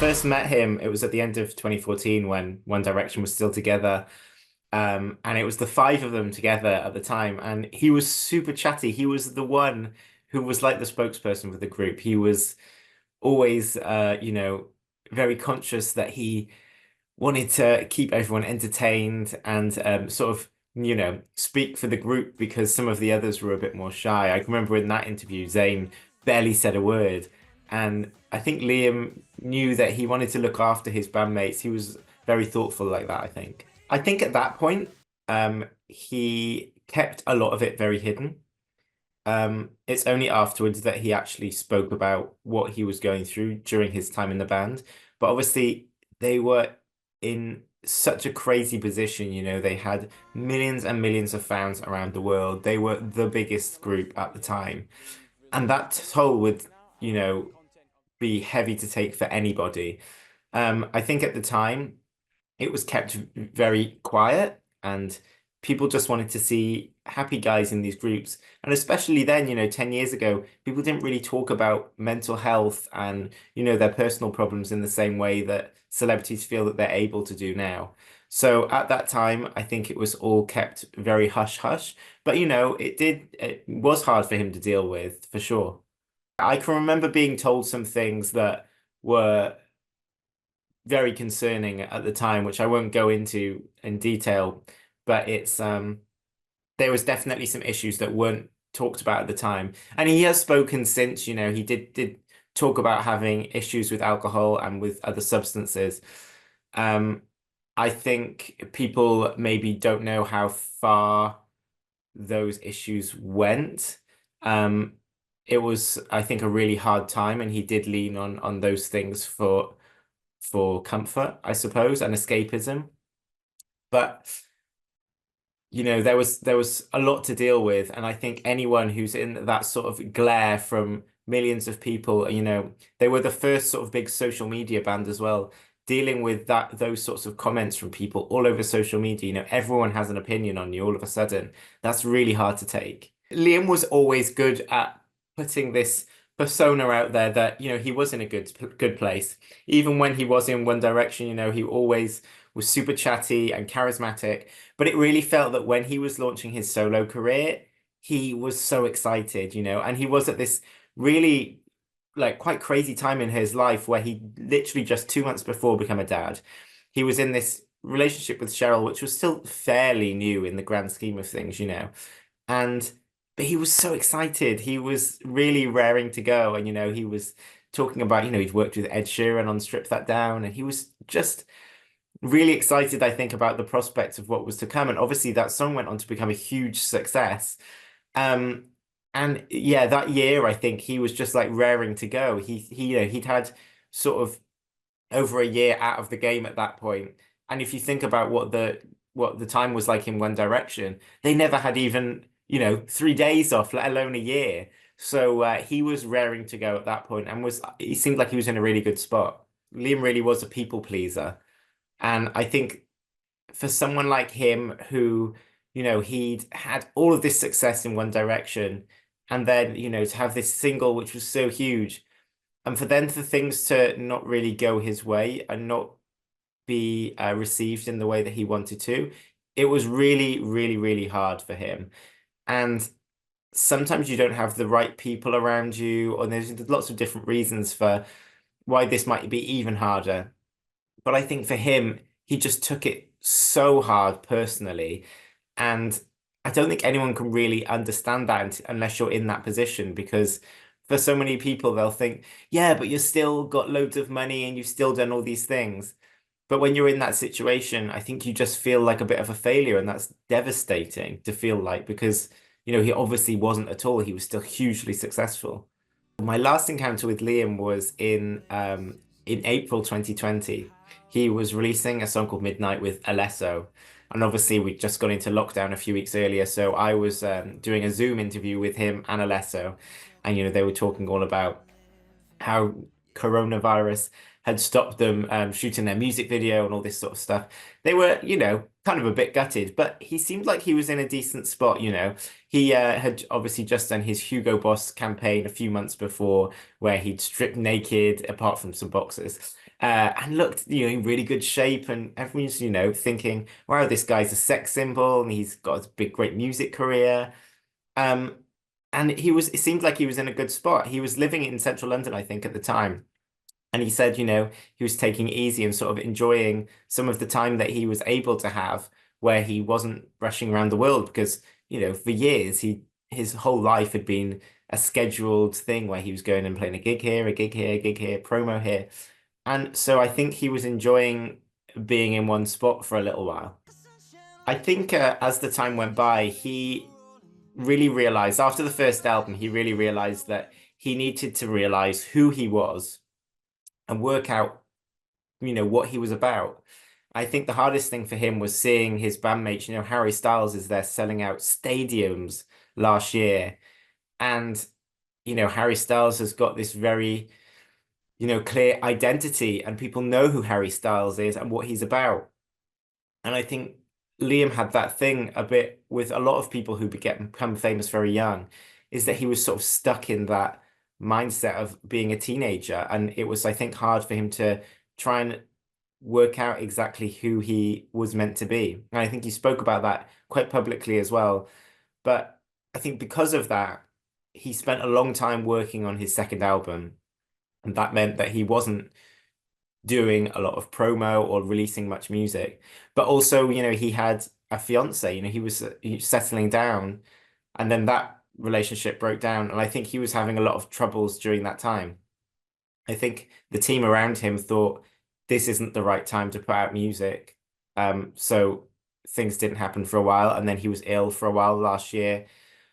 first met him, it was at the end of 2014 when One Direction was still together. And it was the five of them together at the time. And he was super chatty. He was the one who was like the spokesperson for the group. He was always, very conscious that he wanted to keep everyone entertained and sort of, speak for the group because some of the others were a bit more shy. I can remember in that interview, Zayn barely said a word. And I think Liam knew that he wanted to look after his bandmates. He was very thoughtful like that, I think. I think at that point, he kept a lot of it very hidden. It's only afterwards that he actually spoke about what he was going through during his time in the band. But obviously, they were in such a crazy position. They had millions and millions of fans around the world. They were the biggest group at the time. And that toll would, you know, be heavy to take for anybody. I think at the time, it was kept very quiet and people just wanted to see happy guys in these groups. And especially then, 10 years ago, people didn't really talk about mental health and, their personal problems in the same way that celebrities feel that they're able to do now. So at that time, I think it was all kept very hush hush. But, it was hard for him to deal with, for sure. I can remember being told some things that were very concerning at the time, which I won't go into in detail, but there was definitely some issues that weren't talked about at the time. And he has spoken since, he did talk about having issues with alcohol and with other substances. Um, I think people maybe don't know how far those issues went. Um, it was, I think, a really hard time, and he did lean on those things for comfort, I suppose, and escapism. But there was a lot to deal with, and I think anyone who's in that sort of glare from millions of people, they were the first sort of big social media band as well, dealing with those sorts of comments from people all over social media. Everyone has an opinion on you all of a sudden. That's really hard to take. Liam was always good at putting this persona out there that, he was in a good place. Even when he was in One Direction, he always was super chatty and charismatic. But it really felt that when he was launching his solo career, he was so excited, and he was at this really like quite crazy time in his life where he literally just 2 months before became a dad. He was in this relationship with Cheryl, which was still fairly new in the grand scheme of things, and but he was so excited. He was really raring to go. And, he was talking about, he'd worked with Ed Sheeran on Strip That Down. And he was just really excited, I think, about the prospects of what was to come. And obviously that song went on to become a huge success. Um, and yeah, that year, I think he was just like raring to go. He'd had sort of over a year out of the game at that point. And if you think about what the time was like in One Direction, they never had even, 3 days off, let alone a year. So he was raring to go at that point and he seemed like he was in a really good spot. Liam really was a people pleaser. And I think for someone like him who, he'd had all of this success in One Direction and then, to have this single which was so huge and for then for things to not really go his way and not be received in the way that he wanted to, it was really, really, really hard for him. And sometimes you don't have the right people around you, or there's lots of different reasons for why this might be even harder. But I think for him, he just took it so hard personally. And I don't think anyone can really understand that unless you're in that position, because for so many people, they'll think, yeah, but you've still got loads of money and you've still done all these things. But when you're in that situation, I think you just feel like a bit of a failure, and that's devastating to feel like because, he obviously wasn't at all. He was still hugely successful. My last encounter with Liam was in April 2020. He was releasing a song called Midnight with Alesso. And obviously we'd just gone into lockdown a few weeks earlier, so I was doing a Zoom interview with him and Alesso, and they were talking all about how coronavirus had stopped them shooting their music video and all this sort of stuff. They were, kind of a bit gutted, but he seemed like he was in a decent spot, you know. He had obviously just done his Hugo Boss campaign a few months before, where he'd stripped naked, apart from some boxers, and looked, in really good shape. And everyone's, thinking, wow, this guy's a sex symbol, and he's got a big, great music career. Um, and it seemed like he was in a good spot. He was living in central London, I think, at the time. And he said, he was taking it easy and sort of enjoying some of the time that he was able to have where he wasn't rushing around the world because, for years his whole life had been a scheduled thing where he was going and playing a gig here, a gig here, a gig here, promo here. And so I think he was enjoying being in one spot for a little while. I think as the time went by, he really realized after the first album, he really realized that he needed to realize who he was and work out, what he was about. I think the hardest thing for him was seeing his bandmates, Harry Styles is there selling out stadiums last year. And, Harry Styles has got this very, clear identity and people know who Harry Styles is and what he's about. And I think Liam had that thing a bit with a lot of people who become famous very young, is that he was sort of stuck in that mindset of being a teenager. And it was, I think, hard for him to try and work out exactly who he was meant to be. And I think he spoke about that quite publicly as well. But I think because of that, he spent a long time working on his second album. And that meant that he wasn't doing a lot of promo or releasing much music. But also, he had a fiance, he was settling down, and then that relationship broke down. And I think he was having a lot of troubles during that time. I think the team around him thought this isn't the right time to put out music. So things didn't happen for a while, and then he was ill for a while last year.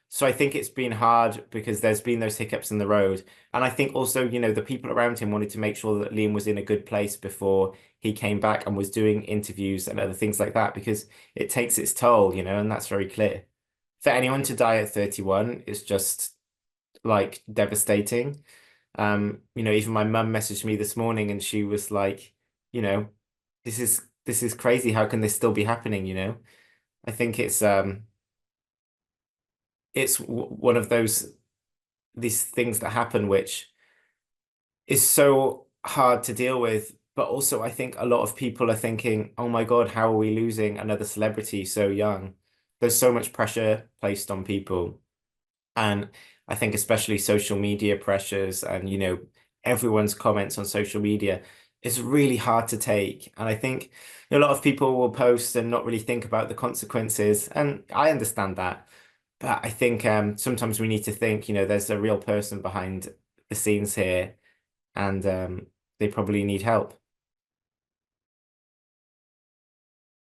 So I think it's been hard because there's been those hiccups in the road. And I think also, the people around him wanted to make sure that Liam was in a good place before he came back and was doing interviews and other things like that, because it takes its toll, and that's very clear. For anyone to die at 31 is just like devastating. Even my mum messaged me this morning and she was like, you know, this is crazy. How can this still be happening, I think it's one of these things that happen which is so hard to deal with. But also, I think a lot of people are thinking, oh my God, how are we losing another celebrity so young? There's so much pressure placed on people. And I think especially social media pressures and, everyone's comments on social media is really hard to take. And I think a lot of people will post and not really think about the consequences. And I understand that. But I think sometimes we need to think, there's a real person behind the scenes here and they probably need help.